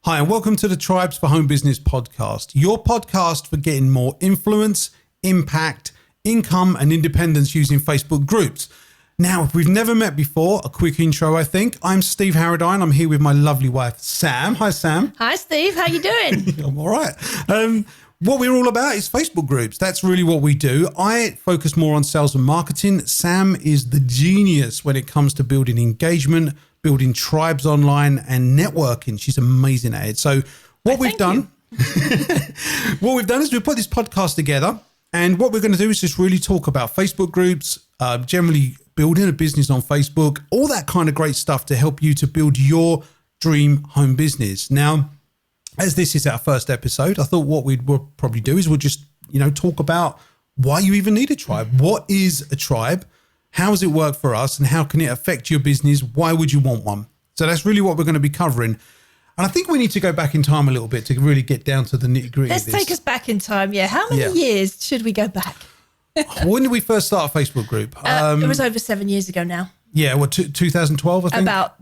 Hi, and welcome to the Tribes for Home Business podcast, your podcast for getting more influence, impact, income, and independence using Facebook groups. Now, if we've never met before, a quick intro, I think. I'm Steve Harradine. I'm here with my lovely wife, Sam. Hi, Sam. Hi, Steve. How you doing? I'm all right. What we're all about is Facebook groups. That's really what we do. I focus more on sales and marketing. Sam is the genius when it comes to building engagement, building tribes online, and networking. She's amazing at it. So what we've done is we've put this podcast together, and what we're going to do is just really talk about Facebook groups, generally building a business on Facebook, all that kind of great stuff to help you to build your dream home business. Now, as this is our first episode, I thought what we'd probably do is we'll just, talk about why you even need a tribe. What is a tribe? How does it work for us? And how can it affect your business? Why would you want one? So that's really what we're going to be covering. And I think we need to go back in time a little bit to really get down to the nitty gritty. Let's take us back in time. Yeah. How many years should we go back? When did we first start a Facebook group? It was over 7 years ago now. Yeah, 2012, I think? About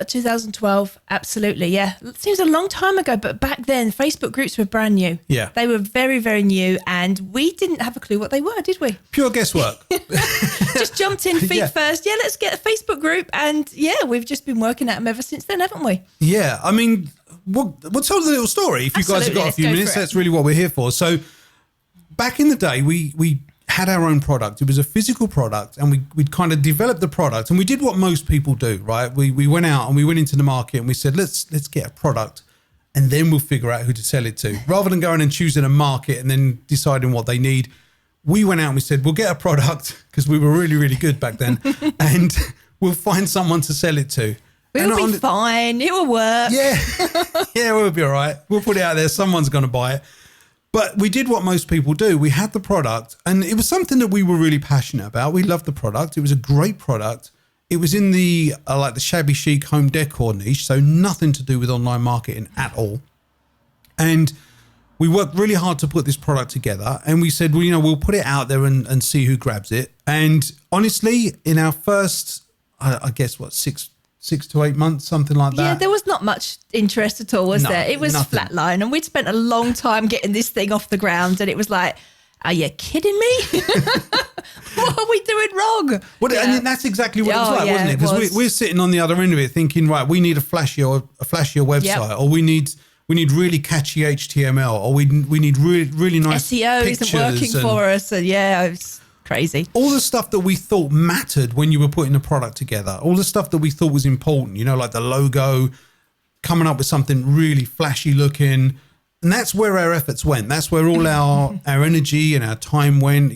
2012. Absolutely, yeah. It seems a long time ago, but back then, Facebook groups were brand new. Yeah. They were very, very new, and we didn't have a clue what they were, did we? Pure guesswork. Just jumped in feet first. Yeah, let's get a Facebook group, and we've just been working at them ever since then, haven't we? Yeah, I mean, we'll tell the little story. If you guys have got a few minutes, that's really what we're here for. So back in the day, we had our own product. It was a physical product, and we'd kind of developed the product, and we did what most people do, right? We went out and we went into the market and we said, let's get a product, and then we'll figure out who to sell it to. Rather than going and choosing a market and then deciding what they need, we went out and we said, we'll get a product, because we were really, really good back then, and we'll find someone to sell it to. We'll be fine. It will work. Yeah. Yeah, we'll be all right. We'll put it out there. Someone's going to buy it. But we did what most people do. We had the product, and it was something that we were really passionate about. We loved the product. It was a great product. It was in the the shabby chic home decor niche, so nothing to do with online marketing at all. And we worked really hard to put this product together, and we said, well, we'll put it out there and see who grabs it. And honestly, in our first, I guess, 6 to 8 months, something like that. Yeah, there was not much interest at all, was there? It was flatline, and we'd spent a long time getting this thing off the ground, and it was like, are you kidding me? What are we doing wrong? Well, and that's exactly what it was like, wasn't it? Because we're sitting on the other end of it thinking, right, we need a flashier website, or we need really catchy HTML, or we need really nice SEO pictures isn't working for us, and it's crazy. All the stuff that we thought mattered when you were putting a product together, all the stuff that we thought was important, like the logo, coming up with something really flashy looking. And that's where our efforts went. That's where all our energy and our time went.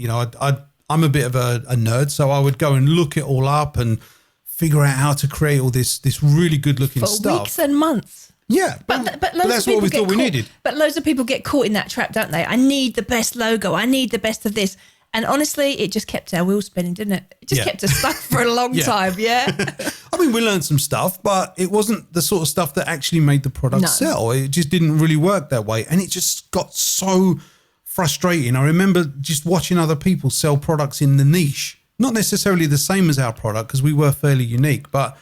I'm a bit of a nerd, so I would go and look it all up and figure out how to create all this really good looking stuff. For weeks and months. Yeah, but that's what we thought we needed. But loads of people get caught in that trap, don't they? I need the best logo. I need the best of this. And honestly, it just kept our wheels spinning, didn't it? It just kept us stuck for a long time, I mean, we learned some stuff, but it wasn't the sort of stuff that actually made the product sell. It just didn't really work that way. And it just got so frustrating. I remember just watching other people sell products in the niche, not necessarily the same as our product, because we were fairly unique, but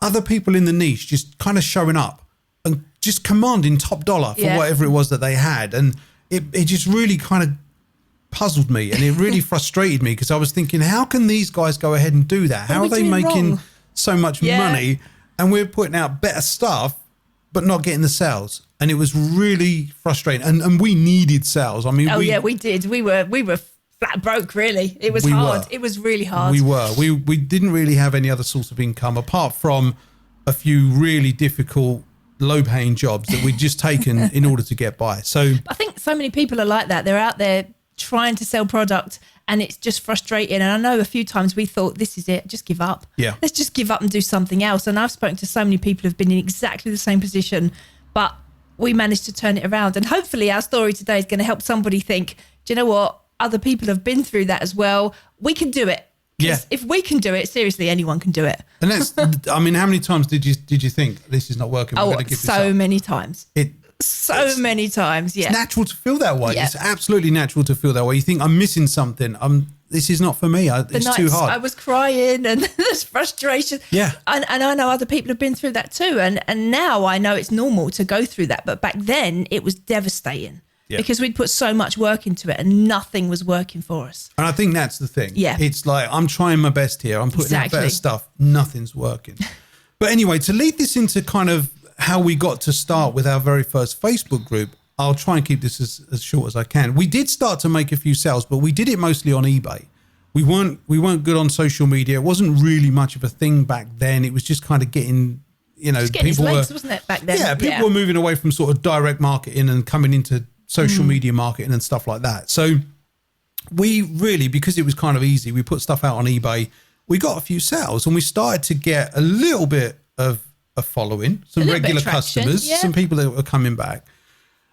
other people in the niche just kind of showing up and just commanding top dollar for whatever it was that they had. And it just really kind of puzzled me, and it really frustrated me, because I was thinking, how can these guys go ahead and do that? How are they making so much money, and we're putting out better stuff but not getting the sales? And it was really frustrating, and we needed sales. I mean, we did. We were flat broke, really. It was hard. It was really hard. We didn't really have any other source of income apart from a few really difficult low-paying jobs that we'd just taken in order to get by. So I think so many people are like that. They're out there trying to sell product, and it's just frustrating. And I know a few times we thought, this is it, just give up. Yeah. Let's just give up and do something else. And I've spoken to so many people who've been in exactly the same position, but we managed to turn it around. And hopefully our story today is going to help somebody think, do you know what? Other people have been through that as well. We can do it. Yeah. If we can do it, seriously, anyone can do it. And that's, I mean, how many times did you think this is not working? We're going to give this up? Many times. Many times, yeah. It's natural to feel that way. Yeah. It's absolutely natural to feel that way. You think, I'm missing something. this is not for me. It's too hard. I was crying and there's frustration. Yeah. And I know other people have been through that too. And now I know it's normal to go through that. But back then it was devastating because we'd put so much work into it and nothing was working for us. And I think that's the thing. Yeah. It's like, I'm trying my best here. I'm putting out better stuff. Nothing's working. But anyway, to lead this into kind of how we got to start with our very first Facebook group, I'll try and keep this as short as I can. We did start to make a few sales, but we did it mostly on eBay. We weren't good on social media. It wasn't really much of a thing back then. It was just kind of getting, people legs, wasn't it, back then? Yeah, people were moving away from sort of direct marketing and coming into social media marketing and stuff like that. So we really, because it was kind of easy, we put stuff out on eBay. We got a few sales and we started to get a little bit of a following, some regular customers, some people that were coming back.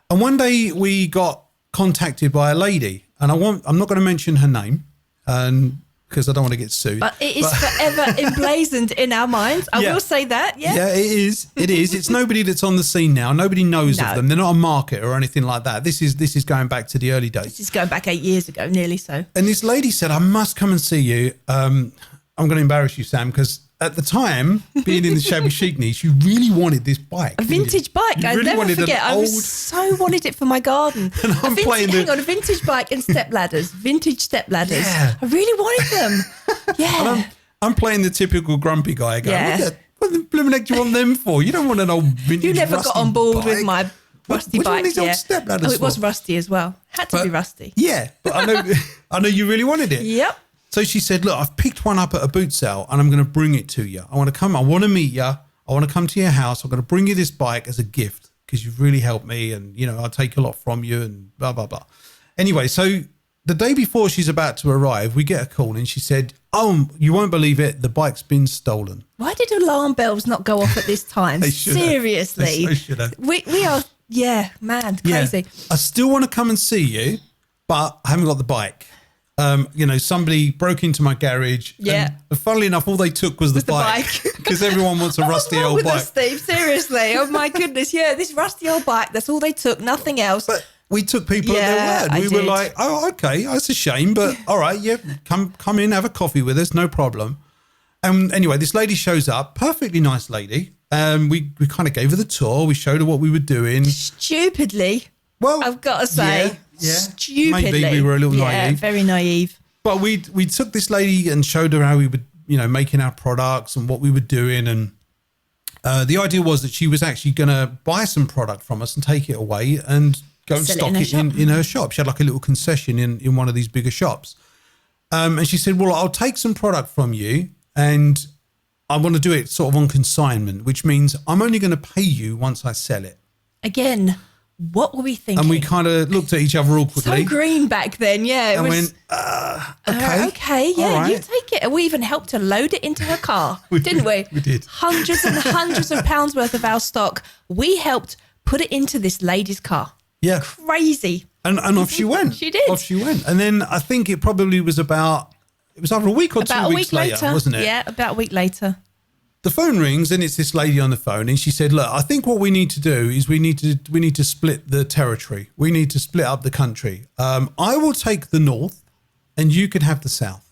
And one day we got contacted by a lady, and I'm not going to mention her name, because I don't want to get sued. But it is forever emblazoned in our minds. I will say that. Yeah. Yeah, it is. It is. It's nobody that's on the scene now. Nobody knows of them. They're not a market or anything like that. This is going back to the early days. This is going back 8 years ago, nearly so. And this lady said, "I must come and see you. I'm going to embarrass you, Sam, because." At the time, being in the shabby chic niche, you really wanted this bike. A vintage bike. I never forget. I so wanted it for my garden. And I'm a vintage bike and step ladders. Vintage step ladders. Yeah. I really wanted them. Yeah. And I'm playing the typical grumpy guy going, what the blooming heck do you want them for? You don't want an old vintage You never got on board bike. with my rusty bike. These old step ladders it was rusty as well. Had to be rusty. Yeah. But I know you really wanted it. Yep. So she said, look, I've picked one up at a boot sale and I'm going to bring it to you. I want to meet you. I want to come to your house. I'm going to bring you this bike as a gift because you've really helped me and, I'll take a lot from you and blah, blah, blah. Anyway, so the day before she's about to arrive, we get a call and she said, oh, you won't believe it. The bike's been stolen. Why did alarm bells not go off at this time? Seriously. They so should have. We are, mad, crazy. Yeah. I still want to come and see you, but I haven't got the bike. Somebody broke into my garage. Yeah. And funnily enough, all they took was the bike because everyone wants a rusty old bike. Us, Steve? Seriously. Oh my goodness. Yeah. This rusty old bike. That's all they took. Nothing else. But we took people at their word. We were like, oh, okay. That's a shame. But all right. Yeah. Come in, have a coffee with us. No problem. And anyway, this lady shows up, perfectly nice lady. We kind of gave her the tour. We showed her what we were doing. Stupidly. Well, I've got to say. Yeah, stupidly. Maybe we were a little naive. Very naive. But we took this lady and showed her how we were, making our products and what we were doing. And the idea was that she was actually going to buy some product from us and take it away and go and stock it in her shop. She had like a little concession in one of these bigger shops. And she said, well, I'll take some product from you and I want to do it sort of on consignment, which means I'm only going to pay you once I sell it. Again. What were we thinking? And we kind of looked at each other awkwardly. So green back then, yeah. And went, okay. Okay, yeah, right. You take it. And we even helped her load it into her car, didn't we? We did. Hundreds and hundreds of pounds worth of our stock. We helped put it into this lady's car. Yeah. Crazy. And off she went. She did. Off she went. And then I think it probably was either a week or 2 weeks later, wasn't it? Yeah, about a week later. The phone rings and it's this lady on the phone and she said, look, I think what we need to do is we need to split the territory. We need to split up the country. I will take the north and you can have the south.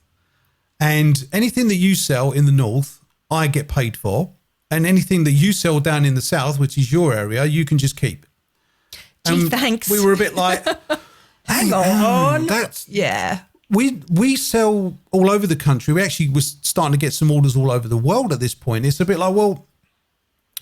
And anything that you sell in the north, I get paid for. And anything that you sell down in the south, which is your area, you can just keep. Gee, thanks. We were a bit like, hang on. Yeah. We sell all over the country. We actually was starting to get some orders all over the world at this point. It's a bit like, well,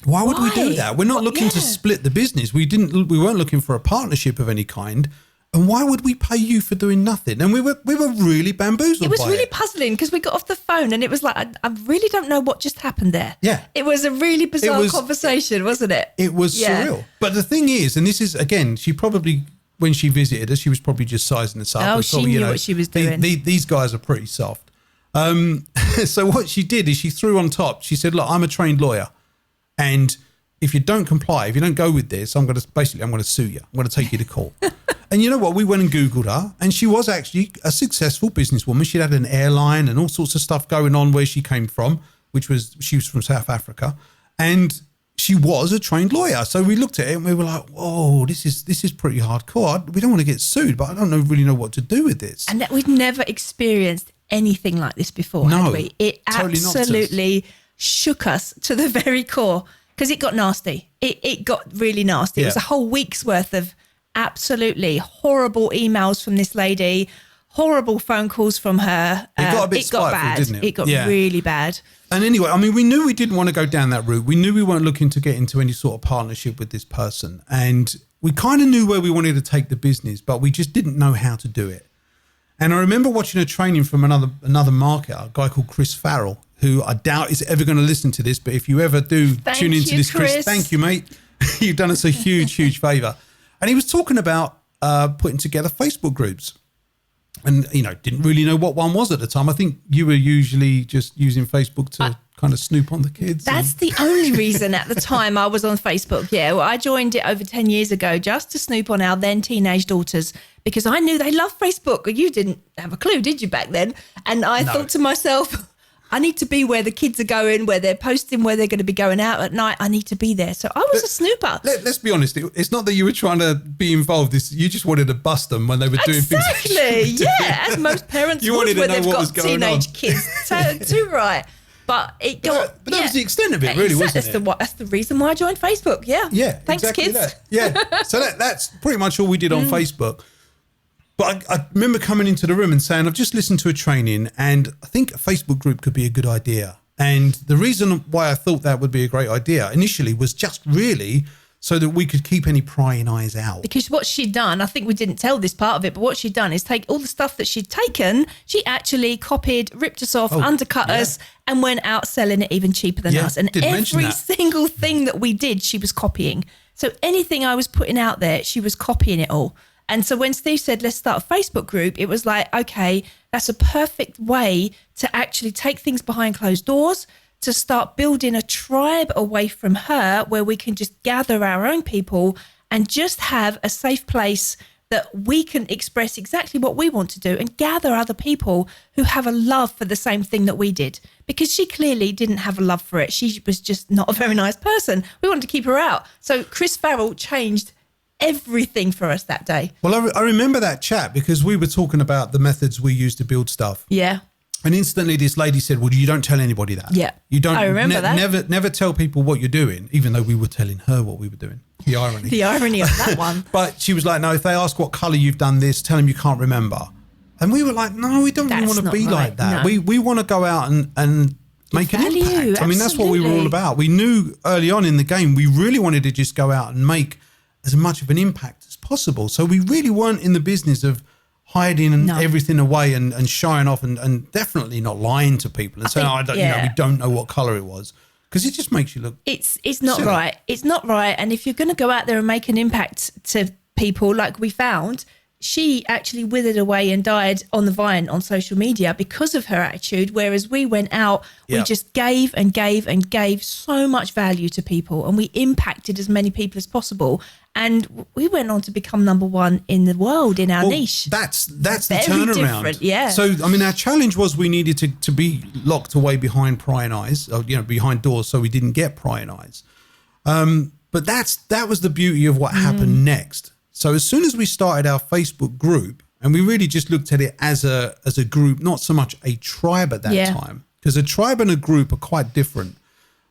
why would we do that? We're not looking to split the business. We weren't looking for a partnership of any kind. And why would we pay you for doing nothing? And we were really bamboozled. It was really puzzling because we got off the phone and it was like, I really don't know what just happened there. Yeah. It was a really bizarre conversation, wasn't it? It was surreal. But the thing is, and this is, again, she probably, when she visited us, she was probably just sizing us up. Oh, she knew what she was doing. These guys are pretty soft. So what she did is she threw on top, she said, look, I'm a trained lawyer. And if you don't comply, if you don't go with this, I'm going to sue you. I'm going to take you to court. And you know what? We went and Googled her and she was actually a successful businesswoman. She had an airline and all sorts of stuff going on where she came from, she was from South Africa. And she was a trained lawyer. So we looked at it and we were like, whoa, this is pretty hardcore. We don't want to get sued, but I don't really know what to do with this. And that we'd never experienced anything like this before, had we? It totally absolutely shook us to the very core because it got nasty. It got really nasty. It was a whole week's worth of absolutely horrible emails from this lady, horrible phone calls from her. It got a bit spiteful, bad. Didn't it? It got really bad. And anyway, I mean, we knew we didn't want to go down that route. We knew we weren't looking to get into any sort of partnership with this person. And we kind of knew where we wanted to take the business, but we just didn't know how to do it. And I remember watching a training from another marketer, a guy called Chris Farrell, who I doubt is ever going to listen to this. But if you ever do tune into this, Chris, thank you, mate. You've done us a huge, huge favor. And he was talking about putting together Facebook groups. And, you know, didn't really know what one was at the time. I think you were usually just using Facebook to kind of snoop on the kids. That's the only reason at the time I was on Facebook. Yeah, well, I joined it over 10 years ago just to snoop on our then teenage daughters because I knew they loved Facebook. You didn't have a clue, did you, back then? And I thought to myself, I need to be where the kids are going, where they're posting, where they're going to be going out at night. I need to be there. So I was a snooper. Let's be honest. It's not that you were trying to be involved. You just wanted to bust them when they were doing things. Exactly. Yeah, as most parents would when they've got teenage kids. Too right. But it got. But that was the extent of it, really, wasn't it? That's the reason why I joined Facebook. Yeah. Yeah. Thanks, exactly kids. That. Yeah. So that's pretty much all we did on Facebook. But I remember coming into the room and saying, I've just listened to a training and I think a Facebook group could be a good idea. And the reason why I thought that would be a great idea initially was just really so that we could keep any prying eyes out. Because what she'd done, I think we didn't tell this part of it, but what she'd done is take all the stuff that she'd taken, she actually copied, ripped us off, undercut us, and went out selling it even cheaper than us. And every single thing that we did, she was copying. So anything I was putting out there, she was copying it all. And so when Steve said, let's start a Facebook group, it was like, okay, that's a perfect way to actually take things behind closed doors, to start building a tribe away from her where we can just gather our own people and just have a safe place that we can express exactly what we want to do and gather other people who have a love for the same thing that we did. Because she clearly didn't have a love for it. She was just not a very nice person. We wanted to keep her out. So Chris Farrell changed everything for us that day. Well, I remember that chat because we were talking about the methods we use to build stuff. Yeah. And instantly this lady said, well, you don't tell anybody that. Yeah. You don't. I remember that. Never tell people what you're doing, even though we were telling her what we were doing. The irony. The irony of that one. But she was like, no, if they ask what colour you've done this, tell them you can't remember. And we were like, no, we don't really want to be like that. No. We want to go out and make an impact. Absolutely. I mean, that's what we were all about. We knew early on in the game, we really wanted to just go out and make as much of an impact as possible. So we really weren't in the business of hiding everything away and shying off and definitely not lying to people and saying, we don't know what colour it was. Because it just makes you look It's not silly. right. It's not right. And if you're going to go out there and make an impact to people like we found, she actually withered away and died on the vine on social media because of her attitude. Whereas we went out, we just gave and gave and gave so much value to people and we impacted as many people as possible. And we went on to become number one in the world in our niche. That's the Very turnaround. different, yeah. So, I mean, our challenge was we needed to be locked away behind prying eyes, or, behind doors so we didn't get prying eyes. But that was the beauty of what happened next. So as soon as we started our Facebook group, and we really just looked at it as a group, not so much a tribe at that time, because a tribe and a group are quite different.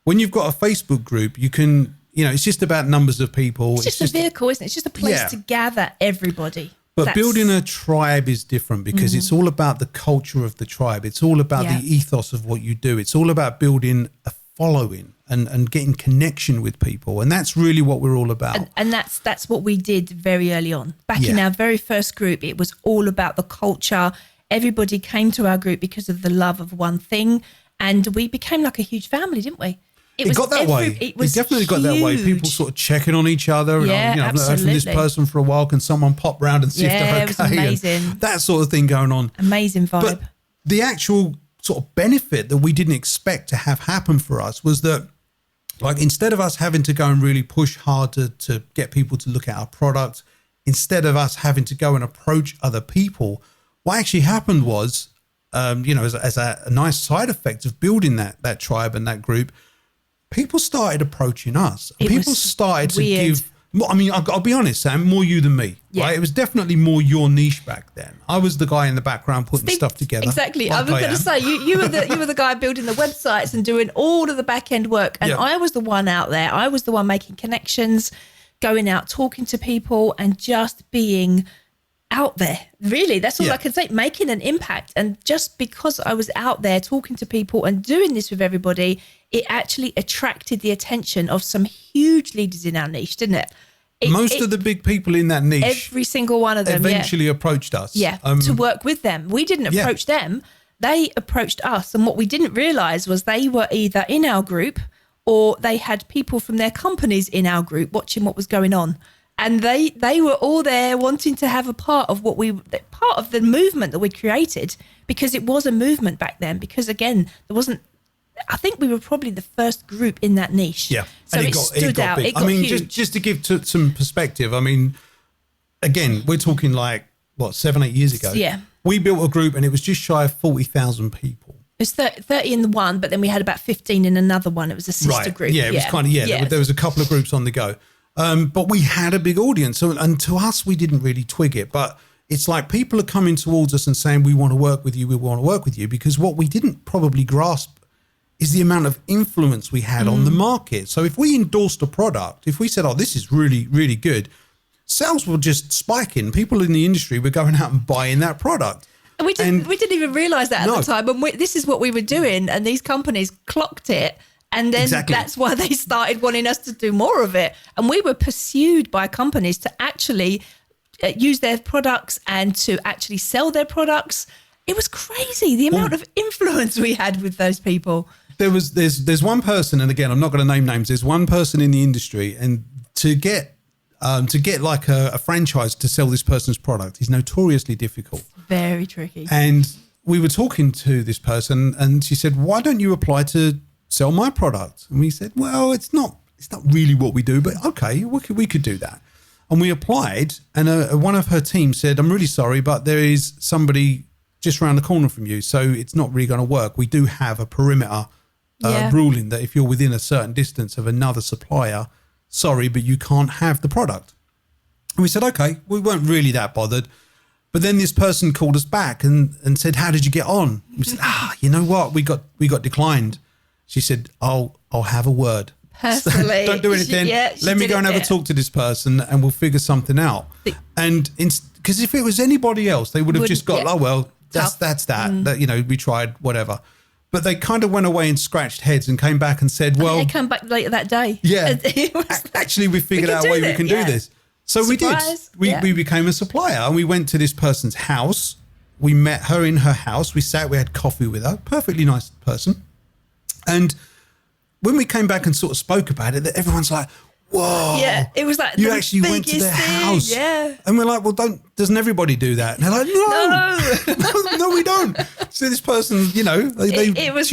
When you've got a Facebook group, you can, it's just about numbers of people. It's just a vehicle, isn't it? It's just a place to gather everybody. But building a tribe is different because it's all about the culture of the tribe. It's all about the ethos of what you do. It's all about building a following and getting connection with people. And that's really what we're all about. And that's what we did very early on. Back in our very first group, it was all about the culture. Everybody came to our group because of the love of one thing. And we became like a huge family, didn't we? It got that way. It definitely got that way. People sort of checking on each other. I've not heard from this person for a while. Can someone pop round and see if they're okay? It was amazing. And that sort of thing going on. Amazing vibe. But the actual sort of benefit that we didn't expect to have happen for us was that, like, instead of us having to go and really push hard to get people to look at our product, instead of us having to go and approach other people, what actually happened was, as a nice side effect of building that tribe and that group, people started approaching us. It People was started to weird. give. I mean, I'll be honest, Sam, more you than me. Yeah. Right? It was definitely more your niche back then. I was the guy in the background putting stuff together. Exactly. Like I was going to say you were the guy building the websites and doing all of the back end work, and I was the one out there. I was the one making connections, going out, talking to people, and just being out there. Really, that's all I can say. Making an impact, and just because I was out there talking to people and doing this with everybody, it actually attracted the attention of some huge leaders in our niche, didn't it? Most of the big people in that niche, every single one of them, eventually approached us. To work with them. We didn't approach them; they approached us. And what we didn't realize was they were either in our group or they had people from their companies in our group watching what was going on. And they were all there wanting to have a part of part of the movement that we created, because it was a movement back then. Because again, I think we were probably the first group in that niche. Yeah. So and it stood out. Big. It got huge. just to give some perspective, I mean, again, we're talking 7-8 years ago. Yeah. We built a group and it was just shy of 40,000 people. It was 30 in the one, but then we had about 15 in another one. It was a sister group. Yeah, it was kind of, there was a couple of groups on the go. But we had a big audience. And to us, we didn't really twig it. But it's like people are coming towards us and saying, we want to work with you, because what we didn't probably grasp is the amount of influence we had on the market. So if we endorsed a product, if we said, this is really, really good, sales were just spiking. People in the industry were going out and buying that product. And we didn't even realize that at the time. And this is what we were doing. And these companies clocked it. And then that's why they started wanting us to do more of it. And we were pursued by companies to actually use their products and to actually sell their products. It was crazy, the amount of influence we had with those people. There's one person, and again, I'm not going to name names. There's one person in the industry, and to get like a franchise to sell this person's product is notoriously difficult. Very tricky. And we were talking to this person, and she said, "Why don't you apply to sell my product?" And we said, "Well, it's not really what we do, but okay, we could do that." And we applied, and one of her team said, "I'm really sorry, but there is somebody just around the corner from you, so it's not really going to work. We do have a perimeter ruling that if you're within a certain distance of another supplier, sorry, but you can't have the product." And we said, okay, we weren't really that bothered. But then this person called us back and said, "How did you get on?" We said, you know what? We got declined. She said, I'll have a word. Personally. Don't do anything. Let me go and have a talk to this person and we'll figure something out. And because if it was anybody else, they would have just got, that's that. That, we tried, whatever. But they kind of went away and scratched heads and came back and said, well, they came back later that day. Yeah. Actually, we figured out a way we can do this. So Surprise. we did. We became a supplier, and we went to this person's house. We met her in her house. We had coffee with her. Perfectly nice person. And when we came back and sort of spoke about it, everyone's like, whoa. Yeah, it was like you actually went to their house. Yeah. And we're like, well, doesn't everybody do that? And they're like, no, we don't. So this person, she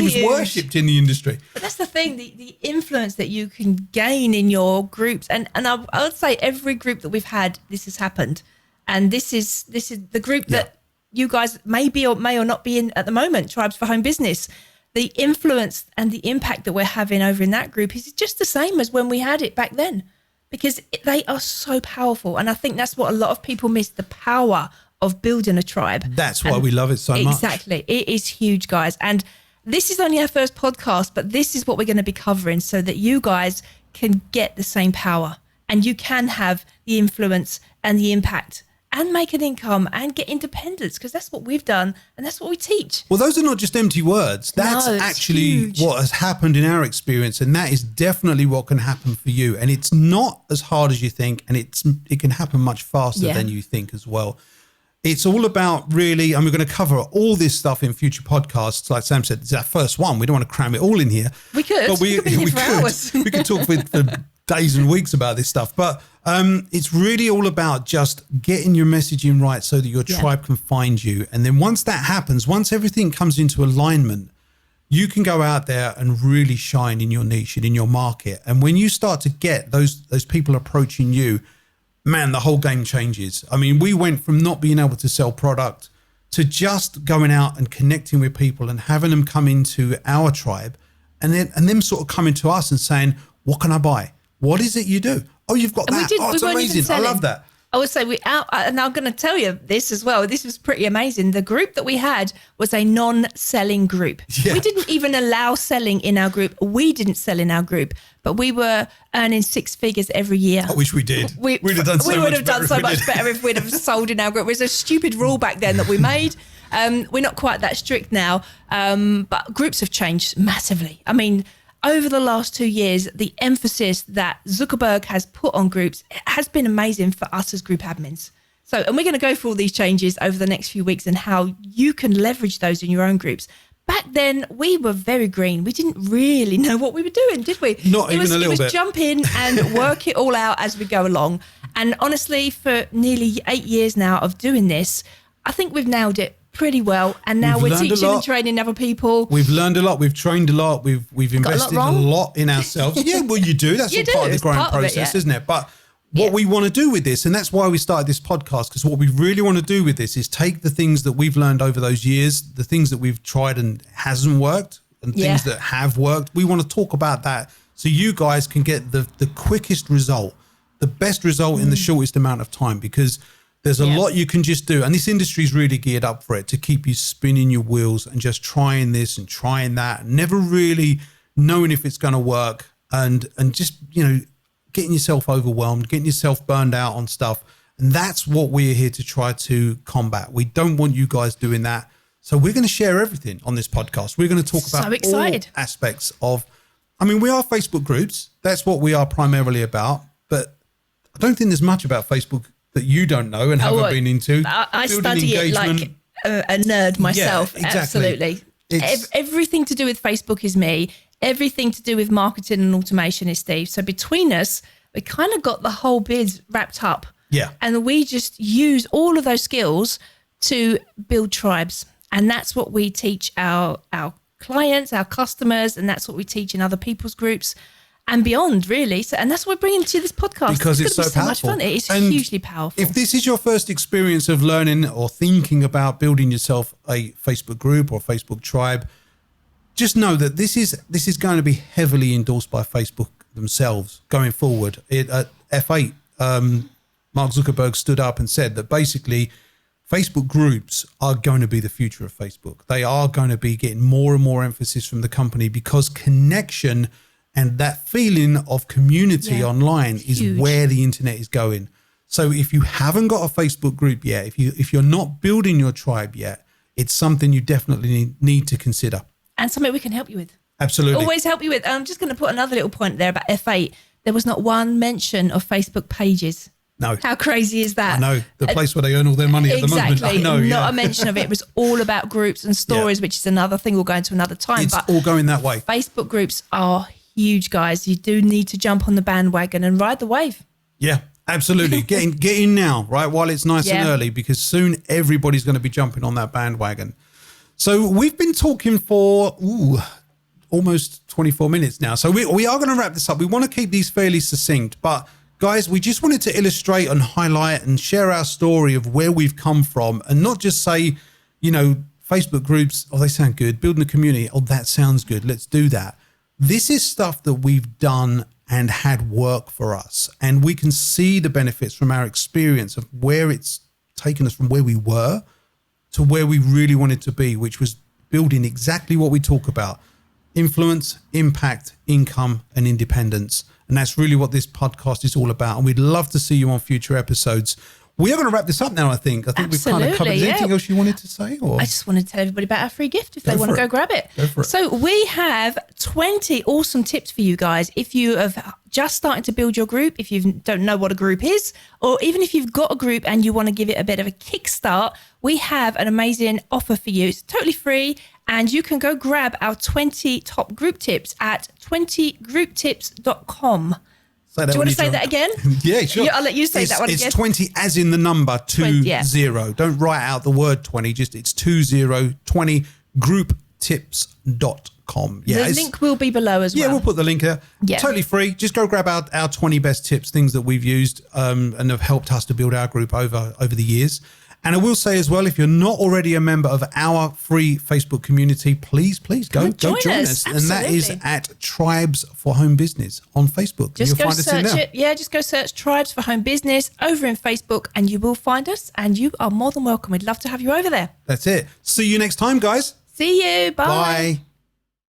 was worshipped in the industry. But that's the thing, the influence that you can gain in your groups. And I would say every group that we've had, this has happened. And this is the group that you guys may or not be in at the moment, Tribes for Home Business. The influence and the impact that we're having over in that group is just the same as when we had it back then, because they are so powerful. And I think that's what a lot of people miss, the power of building a tribe. That's why we love it so much. Exactly. It is huge, guys. And this is only our first podcast, but this is what we're going to be covering so that you guys can get the same power and you can have the influence and the impact and make an income and get independence, because that's what we've done and that's what we teach. Well, those are not just empty words. That's actually huge. What has happened in our experience, and that is definitely what can happen for you. And it's not as hard as you think, and it can happen much faster than you think as well. It's all about really, and we're going to cover all this stuff in future podcasts. Like Sam said, it's our first one. We don't want to cram it all in here. We could. But we could. We could talk for days and weeks about this stuff. But it's really all about just getting your messaging right so that your tribe can find you. And then once that happens, once everything comes into alignment, you can go out there and really shine in your niche and in your market. And when you start to get those people approaching you, man, the whole game changes. I mean, we went from not being able to sell product to just going out and connecting with people and having them come into our tribe and them sort of coming to us and saying, what can I buy? What is it you do? Oh, you've got that. Oh, it's amazing. I love that. I would say and I'm going to tell you this as well. This was pretty amazing. The group that we had was a non-selling group. Yeah. We didn't even allow selling in our group. We didn't sell in our group, but we were earning 6 figures every year. I wish we did. We'd have done so much better. We would have done so much better if we'd have sold in our group. It was a stupid rule back then that we made. We're not quite that strict now, but groups have changed massively. I mean, over the last 2 years, the emphasis that Zuckerberg has put on groups has been amazing for us as group admins. So, and we're going to go through all these changes over the next few weeks and how you can leverage those in your own groups. Back then, we were very green. We didn't really know what we were doing, did we? Not even a little bit. It was jump in and work it all out as we go along. And honestly, for nearly 8 years now of doing this, I think we've nailed it pretty well, and now we're teaching and training other people. We've learned a lot. We've trained a lot. We've invested a lot in ourselves. Yeah, well, you do. That's all part of the growing process, isn't it? But what we want to do with this, and that's why we started this podcast, because what we really want to do with this is take the things that we've learned over those years, the things that we've tried and hasn't worked, and things that have worked. We want to talk about that so you guys can get the quickest result, the best result in the shortest amount of time, because there's a lot you can just do. And this industry is really geared up for it, to keep you spinning your wheels and just trying this and trying that, never really knowing if it's going to work, and just, getting yourself overwhelmed, getting yourself burned out on stuff. And that's what we're here to try to combat. We don't want you guys doing that. So we're going to share everything on this podcast. We're going to talk about all aspects of, we are Facebook groups. That's what we are primarily about. But I don't think there's much about Facebook that you don't know and haven't been into. I study it like a nerd myself. Yeah, exactly. Absolutely. Everything to do with Facebook is me. Everything to do with marketing and automation is Steve. So between us, we kind of got the whole biz wrapped up. Yeah. And we just use all of those skills to build tribes. And that's what we teach our clients, our customers, and that's what we teach in other people's groups and beyond, really. So, and that's what we're bringing to this podcast. Because it's so powerful. Much fun. It's hugely powerful. If this is your first experience of learning or thinking about building yourself a Facebook group or Facebook tribe, just know that this is going to be heavily endorsed by Facebook themselves going forward. At F8, Mark Zuckerberg stood up and said that basically Facebook groups are going to be the future of Facebook. They are going to be getting more and more emphasis from the company, because connection and that feeling of community online is where the internet is going. So if you haven't got a Facebook group yet, if you're not building your tribe yet, it's something you definitely need to consider. And something we can help you with. Absolutely. Always help you with. I'm just going to put another little point there about F8. There was not one mention of Facebook pages. No. How crazy is that? I know. The place where they earn all their money at the moment. Exactly. Not a mention of it. It was all about groups and stories, which is another thing we'll go into another time. It's all going that way. Facebook groups are huge, guys. You do need to jump on the bandwagon and ride the wave. Yeah, absolutely. Get in now, right, while it's nice and early, because soon everybody's going to be jumping on that bandwagon. So we've been talking for almost 24 minutes now. So we are going to wrap this up. We want to keep these fairly succinct, but guys, we just wanted to illustrate and highlight and share our story of where we've come from, and not just say, Facebook groups, they sound good. Building a community, that sounds good. Let's do that. This is stuff that we've done and had work for us, and we can see the benefits from our experience of where it's taken us from where we were to where we really wanted to be, which was building exactly what we talk about: influence, impact, income, and independence. And that's really what this podcast is all about. And we'd love to see you on future episodes. We are going to wrap this up now, I think. I think we've kind of covered anything else you wanted to say? Or? I just want to tell everybody about our free gift if they want to go grab it. Go for it. So we have 20 awesome tips for you guys. If you have just started to build your group, if you don't know what a group is, or even if you've got a group and you want to give it a bit of a kickstart, we have an amazing offer for you. It's totally free, and you can go grab our 20 top group tips at 20grouptips.com. Do you want to say that again? Yeah, sure. I'll let you say that one again. It's 20 as in the number 20. Don't write out the word 20, just it's 20grouptips.com. Yeah, the link will be below as well. Yeah, we'll put the link there. Yeah. Totally free. Just go grab our 20 best tips, things that we've used and have helped us to build our group over the years. And I will say as well, if you're not already a member of our free Facebook community, please go join us. Absolutely. And that is at Tribes for Home Business on Facebook. Just You'll go find us in search there. it. Yeah, just go search Tribes for Home Business over in Facebook and you will find us, and you are more than welcome. We'd love to have you over there. That's it. See you next time, guys. See you. Bye. Bye.